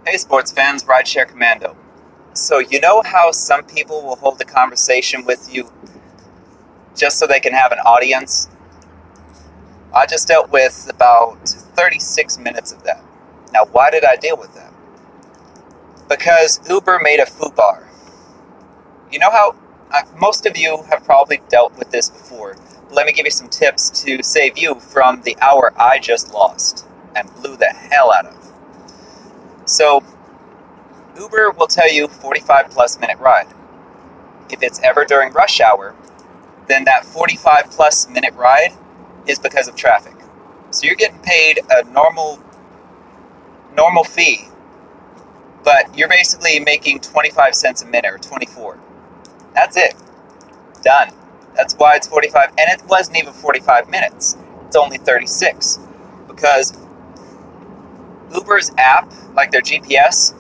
Hey sports fans, Rideshare Commando. So you know how some people will hold a conversation with you just so they can have an audience? I just dealt with about 36 minutes of that. Now why did I deal with that? Because Uber made a foobar. You know how most of you have probably dealt with this before. Let me give you some tips to save you from the hour I just lost and blew the hell out of. So Uber will tell you 45 plus minute ride. If it's ever during rush hour, then that 45 plus minute ride is because of traffic. So you're getting paid a normal fee, but you're basically making 25 cents a minute or 24. That's it. Done. That's why it's 45, and it wasn't even 45 minutes. It's only 36 because Uber's app, like their GPS,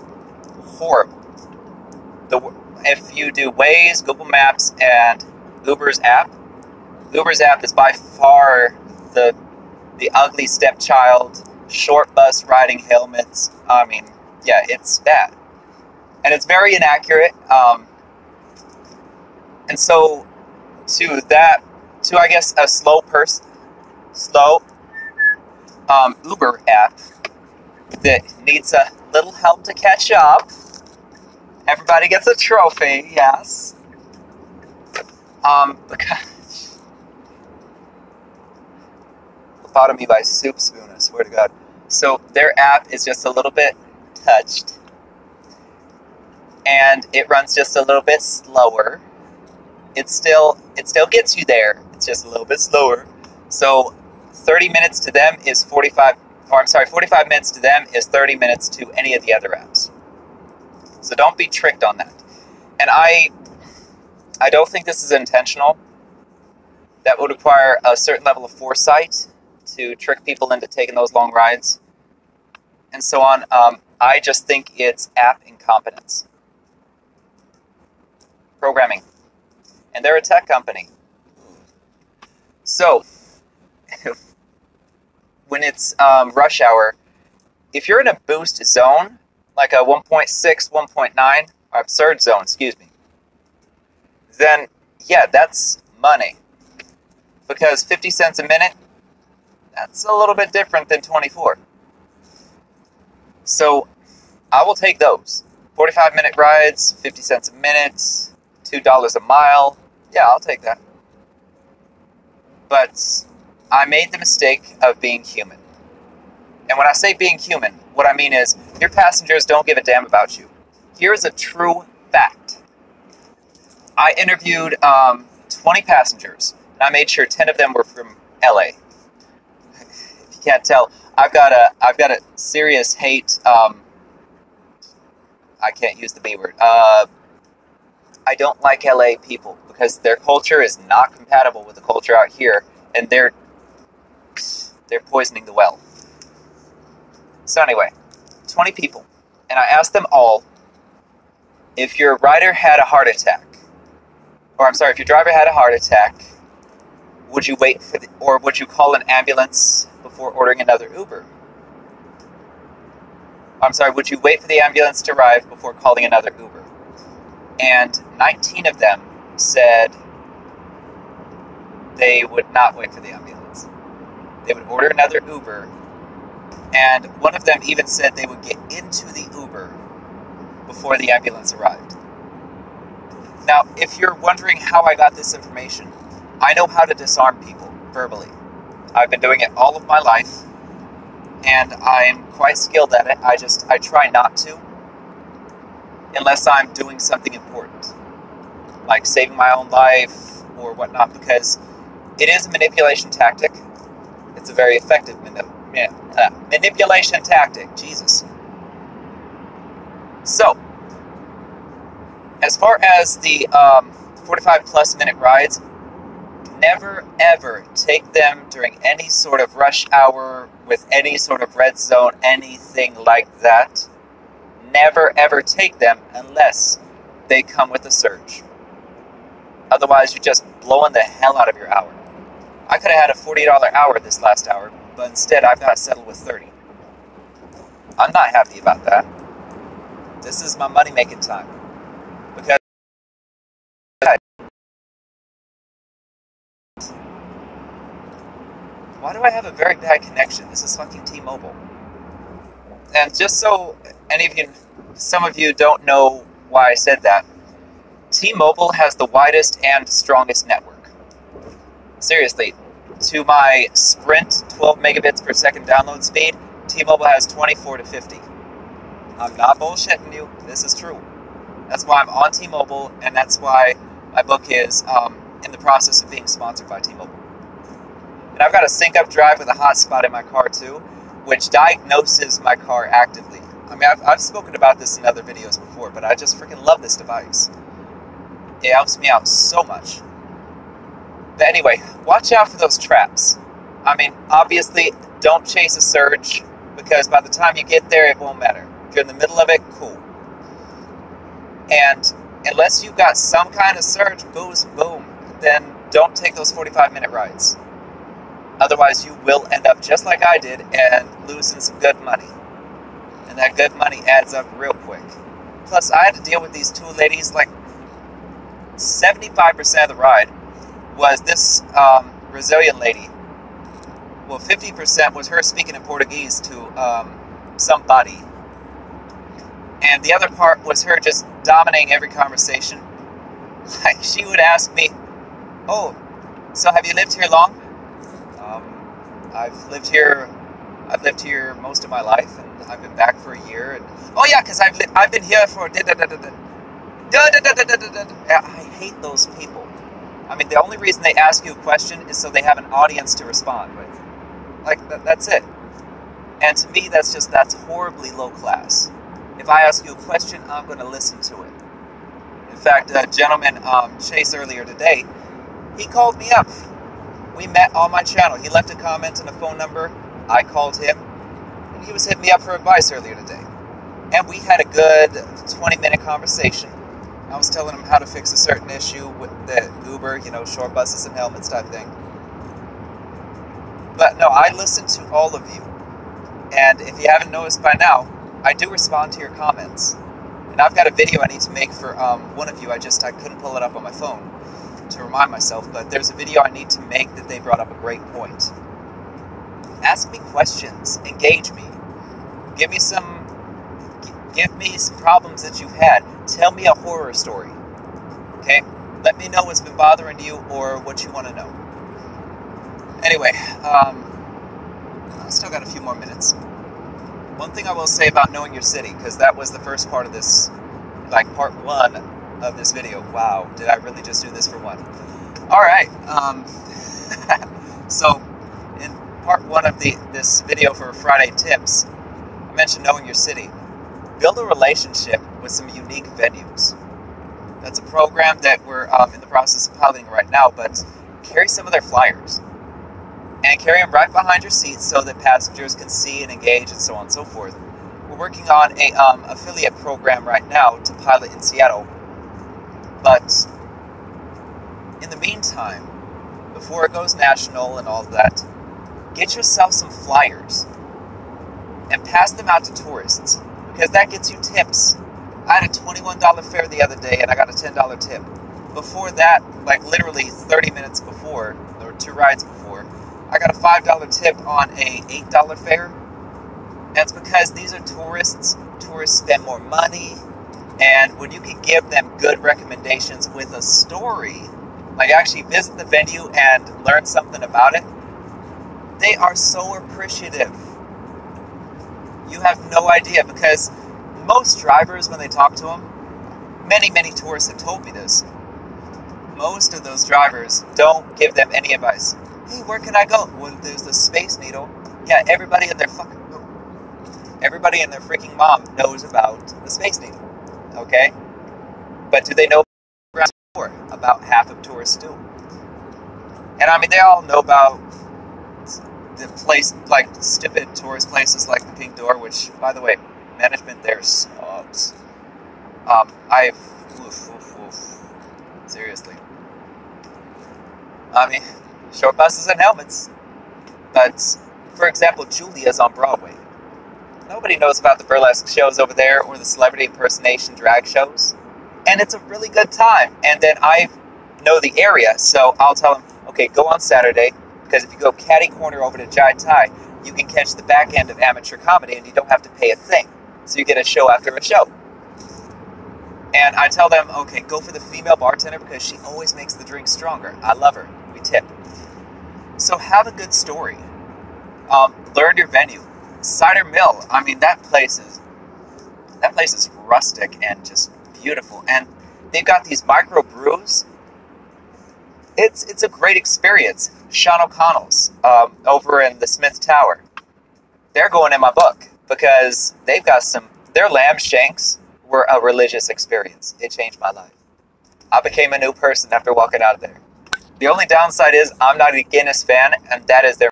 horrible. If you do Waze, Google Maps, and Uber's app is by far the ugly stepchild, short bus riding helmets. I mean, yeah, it's bad. And it's very inaccurate. And so to I guess a slow Uber app that needs a little help to catch up. Everybody gets a trophy, yes. Because lobotomy by soup spoon, I swear to God. So their app is just a little bit touched. And it runs just a little bit slower. It still gets you there. It's just a little bit slower. So 30 minutes to them is 45 minutes to them is 30 minutes to any of the other apps. So don't be tricked on that. And I don't think this is intentional. That would require a certain level of foresight to trick people into taking those long rides and so on. I just think it's app incompetence. Programming. And they're a tech company. So, when it's rush hour, if you're in a boost zone, like a 1.6, 1.9, or absurd zone, then yeah, that's money. Because 50 cents a minute, that's a little bit different than 24. So, I will take those. 45-minute rides, 50 cents a minute, $2 a mile. Yeah, I'll take that. But I made the mistake of being human. And when I say being human, what I mean is your passengers don't give a damn about you. Here's a true fact. I interviewed 20 passengers, and I made sure 10 of them were from LA. If you can't tell, I've got a serious hate. I can't use the B word. I don't like LA people because their culture is not compatible with the culture out here, and they're poisoning the well. So anyway, 20 people, and I asked them all if your rider had a heart attack, if your driver had a heart attack, would you wait or would you call an ambulance before ordering another Uber? Would you wait for the ambulance to arrive before calling another Uber? And 19 of them said they would not wait for the ambulance. They would order another Uber. And one of them even said they would get into the Uber before the ambulance arrived. Now, if you're wondering how I got this information, I know how to disarm people verbally. I've been doing it all of my life, and I'm quite skilled at it. I try not to, unless I'm doing something important, like saving my own life or whatnot, because it is a manipulation tactic. It's a very effective manipulation tactic. Jesus. So, as far as the 45 plus minute rides, never ever take them during any sort of rush hour with any sort of red zone, anything like that. Never ever take them unless they come with a surge. Otherwise, you're just blowing the hell out of your hour. I could have had a $40 hour this last hour, but instead I've got to settle with $30. I'm not happy about that. This is my money-making time. Because why do I have a very bad connection? This is fucking T-Mobile. And just so some of you don't know why I said that, T-Mobile has the widest and strongest network. Seriously, to my Sprint 12 megabits per second download speed, T-Mobile has 24 to 50. I'm not bullshitting you. This is true. That's why I'm on T-Mobile, and that's why my book is in the process of being sponsored by T-Mobile. And I've got a sync-up drive with a hotspot in my car, too, which diagnoses my car actively. I mean, I've spoken about this in other videos before, but I just freaking love this device. It helps me out so much. But anyway, watch out for those traps. I mean, obviously, don't chase a surge, because by the time you get there, it won't matter. If you're in the middle of it, cool. And unless you've got some kind of surge, boost, boom, then don't take those 45-minute rides. Otherwise, you will end up just like I did and losing some good money. And that good money adds up real quick. Plus, I had to deal with these two ladies, like 75% of the ride was this Brazilian lady. Well, 50% was her speaking in Portuguese to somebody. And the other part was her just dominating every conversation. Like, she would ask me, "Oh, so have you lived here long?" I've lived here most of my life, and I've been back for a year. And oh yeah, because I've been here for I hate those people. I mean, the only reason they ask you a question is so they have an audience to respond with. Like, that's it. And to me, that's horribly low class. If I ask you a question, I'm going to listen to it. In fact, a gentleman, Chase, earlier today, he called me up. We met on my channel. He left a comment and a phone number. I called him, and he was hitting me up for advice earlier today. And we had a good 20-minute conversation. I was telling him how to fix a certain issue with the Uber, short buses and helmets type thing. But no, I listen to all of you. And if you haven't noticed by now, I do respond to your comments. And I've got a video I need to make for one of you. I couldn't pull it up on my phone to remind myself, but there's a video I need to make that they brought up a great point. Ask me questions. Engage me. Give me some problems that you've had. Tell me a horror story. Okay? Let me know what's been bothering you or what you want to know. Anyway, I still got a few more minutes. One thing I will say about knowing your city, because that was the first part of this, like part one of this video. Wow, did I really just do this for one? Alright, so in part one of this video for Friday Tips, I mentioned knowing your city. Build a relationship with some unique venues. That's a program that we're in the process of piloting right now, but carry some of their flyers. And carry them right behind your seat so that passengers can see and engage and so on and so forth. We're working on a affiliate program right now to pilot in Seattle. But in the meantime, before it goes national and all that, get yourself some flyers and pass them out to tourists, because that gets you tips. I had a $21 fare the other day and I got a $10 tip. Before that, like literally 30 minutes before, or 2 rides before, I got a $5 tip on a $8 fare. And it's because these are tourists. Tourists spend more money. And when you can give them good recommendations with a story, like actually visit the venue and learn something about it, they are so appreciative. You have no idea, because most drivers, when they talk to them, many tourists have told me this, most of those drivers don't give them any advice. Hey, where can I go? Well, there's the Space Needle. Yeah, everybody and their freaking mom knows about the Space Needle. Okay? But do they know more? About half of tourists do. And I mean, they all know about the place, like stupid tourist places like the Pink Door, which, by the way, management there sucks. Seriously. I mean, short buses and helmets. But, for example, Julia's on Broadway. Nobody knows about the burlesque shows over there or the celebrity impersonation drag shows. And it's a really good time. And then I know the area, so I'll tell them, okay, go on Saturday, because if you go catty corner over to Jai Thai, you can catch the back end of amateur comedy and you don't have to pay a thing. So you get a show after a show. And I tell them, okay, go for the female bartender because she always makes the drink stronger. I love her. We tip. So have a good story. Learn your venue. Cider Mill. I mean, that place is rustic and just beautiful. And they've got these micro brews. It's a great experience. Sean O'Connell's over in the Smith Tower. They're going in my book because they've got their lamb shanks were a religious experience. It changed my life. I became a new person after walking out of there. The only downside is I'm not a Guinness fan, and that is their...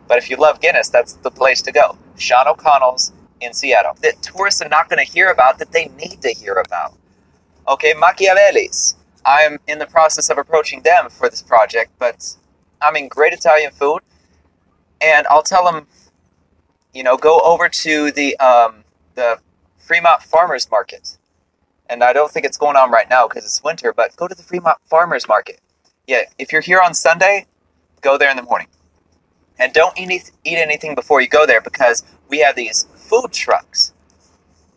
But if you love Guinness, that's the place to go. Sean O'Connell's in Seattle. That tourists are not going to hear about, that they need to hear about. Okay, Machiavelli's. I'm in the process of approaching them for this project, but I mean, great Italian food. And I'll tell them, go over to the Fremont Farmers Market. And I don't think it's going on right now because it's winter, but go to the Fremont Farmers Market. Yeah, if you're here on Sunday, go there in the morning. And don't eat anything before you go there because we have these food trucks.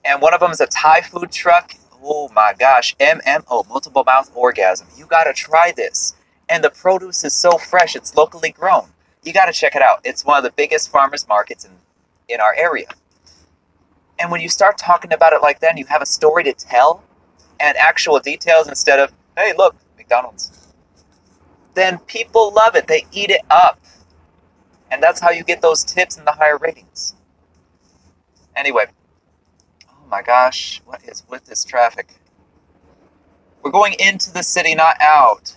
And one of them is a Thai food truck. Oh my gosh, MMO, multiple mouth orgasm. You gotta try this. And the produce is so fresh, it's locally grown. You gotta check it out. It's one of the biggest farmers markets in our area. And when you start talking about it like that, and you have a story to tell and actual details instead of, hey, look, McDonald's. Then people love it. They eat it up. And that's how you get those tips and the higher ratings. Anyway. Oh my gosh, what is with this traffic? We're going into the city, not out.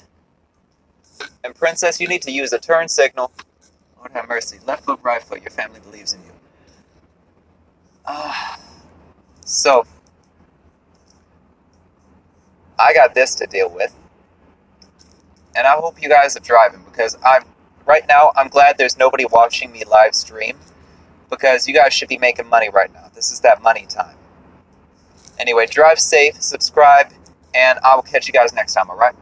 And Princess, you need to use a turn signal. Lord have mercy. Left foot, right foot. Your family believes in you. So, I got this to deal with. And I hope you guys are driving because right now, I'm glad there's nobody watching me live stream because you guys should be making money right now. This is that money time. Anyway, drive safe, subscribe, and I will catch you guys next time, alright?